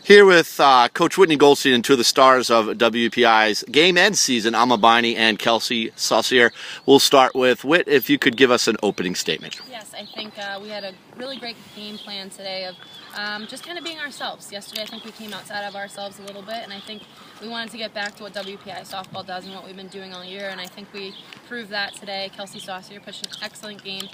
Here with Coach Whitney Goldstein and two of the stars of WPI's game and season, Amma Biney and Kelsey Saucier. We'll start with Whit, if you could give us an opening statement. Yes, I think we had a really great game plan today of just kind of being ourselves. Yesterday I think we came outside of ourselves a little bit, and I think we wanted to get back to what WPI softball does and what we've been doing all year, and I think we proved that today. Kelsey Saucier pitched an excellent game.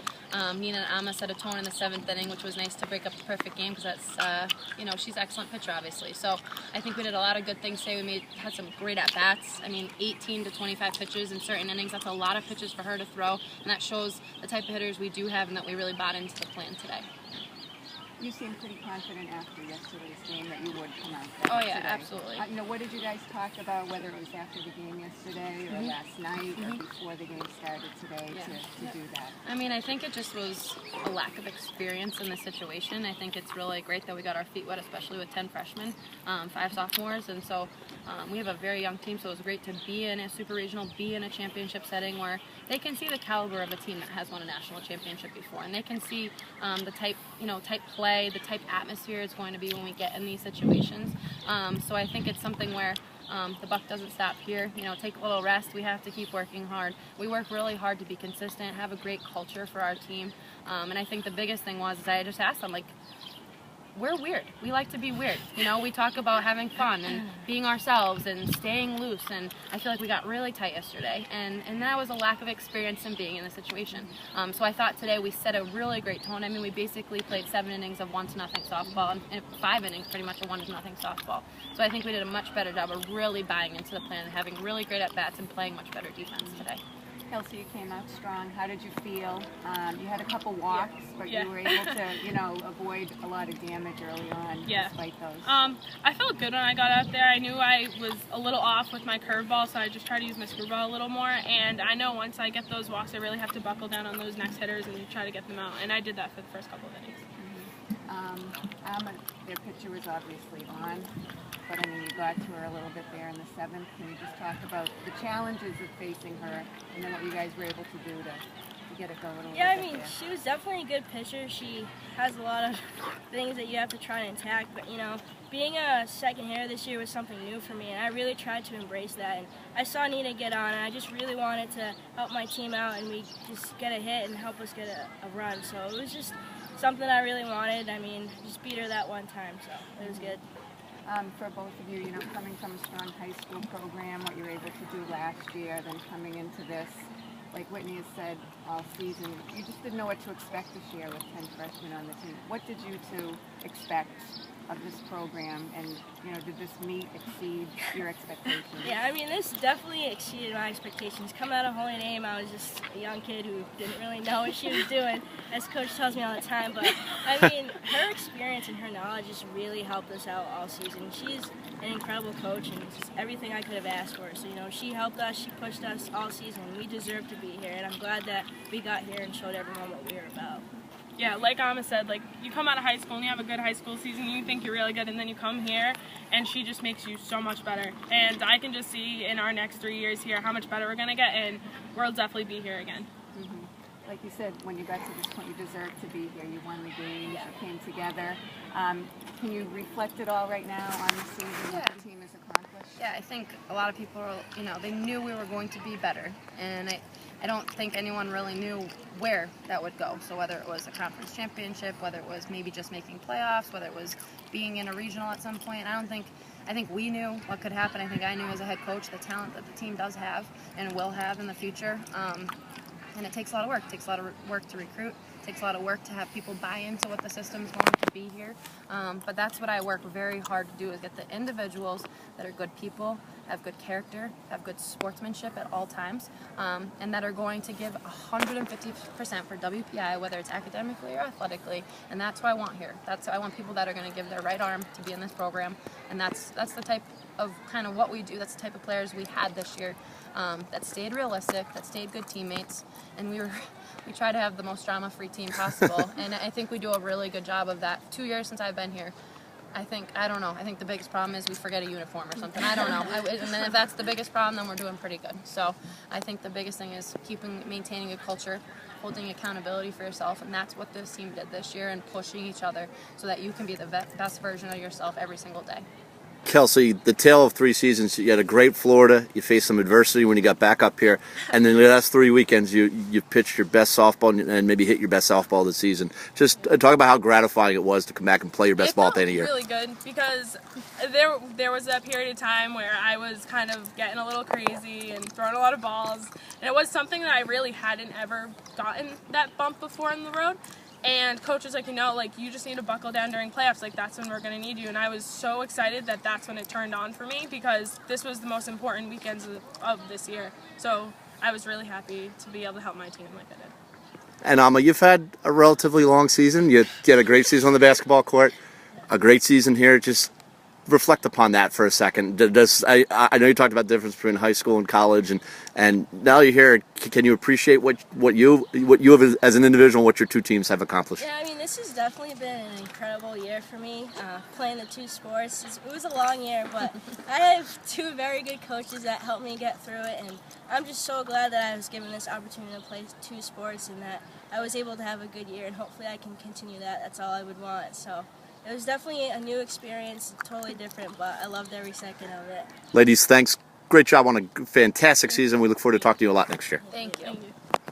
Nina and Amma set a tone in the 7th inning, which was nice to break up the perfect game because that's, she's an excellent pitcher, obviously. So I think we did a lot of good things today. We had some great at-bats. I mean, 18 to 25 pitches in certain innings. That's a lot of pitches for her to throw, and that shows the type of hitters we do have and that we really bought into the plan today. You seemed pretty confident after yesterday's game that you would come out there. Oh yeah, today. absolutely. What did you guys talk about, whether it was after the game yesterday or last night or before the game started today to do that? I mean, I think it just was a lack of experience in the situation. I think it's really great that we got our feet wet, especially with 10 freshmen, 5 sophomores, and so we have a very young team, so it was great to be in a super regional, be in a championship setting where they can see the caliber of a team that has won a national championship before, and they can see the type play, the type atmosphere it's going to be when we get in these situations. So I think it's something where the buck doesn't stop here. Take a little rest. We have to keep working hard. We work really hard to be consistent, have a great culture for our team. And I think the biggest thing was I just asked them, like, we're weird. We like to be weird. We talk about having fun and being ourselves and staying loose, and I feel like we got really tight yesterday, and that was a lack of experience in being in the situation. So I thought today we set a really great tone. I mean, we basically played 7 innings of 1-0 softball and 5 innings pretty much of 1-0 softball. So I think we did a much better job of really buying into the plan and having really great at-bats and playing much better defense today. Kelsey, you came out strong. How did you feel? You had a couple walks, but you were able to, avoid a lot of damage early on despite those. I felt good when I got out there. I knew I was a little off with my curveball, so I just tried to use my screwball a little more. And I know once I get those walks, I really have to buckle down on those next hitters and try to get them out. And I did that for the first couple of innings. Their pitcher was obviously on, but I mean, you got to her a little bit there in the 7th. Can you just talk about the challenges of facing her and then what you guys were able to do to get it going a little bit? Yeah, I mean, she was definitely a good pitcher. She has a lot of things that you have to try and attack, but being a second hitter this year was something new for me, and I really tried to embrace that. And I saw Nina get on, and I just really wanted to help my team out, and we just get a hit and help us get a run. So it was just something I really wanted. I mean, just beat her that one time, so it was good. For both of you, coming from a strong high school program, what you were able to do last year, then coming into this, like Whitney has said all season, you just didn't know what to expect this year with 10 freshmen on the team. What did you two expect of this program, and did this exceed your expectations? Yeah, I mean, this definitely exceeded my expectations. Coming out of Holy Name, I was just a young kid who didn't really know what she was doing, as Coach tells me all the time. But I mean, her experience and her knowledge just really helped us out all season. She's an incredible coach, and just everything I could have asked for. So she helped us, she pushed us all season. We deserve to be here, and I'm glad that we got here and showed everyone what we were about. Yeah, like Amma said, you come out of high school and you have a good high school season, you think you're really good, and then you come here and she just makes you so much better. And I can just see in our next 3 years here how much better we're going to get, and we'll definitely be here again. Like you said, when you got to this point, you deserved to be here. You won the game, you came together. Can you reflect it all right now on the season, what the team has accomplished? Yeah, I think a lot of people, they knew we were going to be better, and I don't think anyone really knew where that would go. So whether it was a conference championship, whether it was maybe just making playoffs, whether it was being in a regional at some point, I think we knew what could happen. I think I knew as a head coach the talent that the team does have and will have in the future. And it takes a lot of work. It takes a lot of work to recruit. It takes a lot of work to have people buy into what the system's going to be here. But that's what I work very hard to do, is get the individuals that are good people, have good character, have good sportsmanship at all times, and that are going to give 150% for WPI, whether it's academically or athletically. And that's what I want here. I want people that are going to give their right arm to be in this program, and that's the type of kind of what we do. That's the type of players we had this year, that stayed realistic, that stayed good teammates, and we try to have the most drama-free team possible. And I think we do a really good job of that. 2 years since I've been here, I think the biggest problem is we forget a uniform or something. I don't know. And then if that's the biggest problem, then we're doing pretty good. So I think the biggest thing is maintaining a culture, holding accountability for yourself, and that's what this team did this year, and pushing each other so that you can be the best version of yourself every single day. Kelsey, the tale of 3 seasons, you had a great Florida, you faced some adversity when you got back up here, and then the last 3 weekends you pitched your best softball and maybe hit your best softball of the season. Just talk about how gratifying it was to come back and play your best ball at the end of the year. It felt really good because there was that period of time where I was kind of getting a little crazy and throwing a lot of balls, and it was something that I really hadn't ever gotten that bump before on the road. And coach was like, you just need to buckle down during playoffs. Like, that's when we're going to need you. And I was so excited that that's when it turned on for me, because this was the most important weekends of this year. So I was really happy to be able to help my team like I did. And Alma, you've had a relatively long season. You had a great season on the basketball court, a great season here. Just reflect upon that for a second. I know you talked about the difference between high school and college, and now you're here. Can you appreciate what you have as an individual, what your 2 teams have accomplished? Yeah, I mean, this has definitely been an incredible year for me, playing the 2 sports. It was a long year, but I have 2 very good coaches that helped me get through it, and I'm just so glad that I was given this opportunity to play 2 sports and that I was able to have a good year, and hopefully I can continue that. That's all I would want. So it was definitely a new experience, totally different, but I loved every second of it. Ladies, thanks. Great job on a fantastic season. We look forward to talking to you a lot next year. Thank you. Thank you.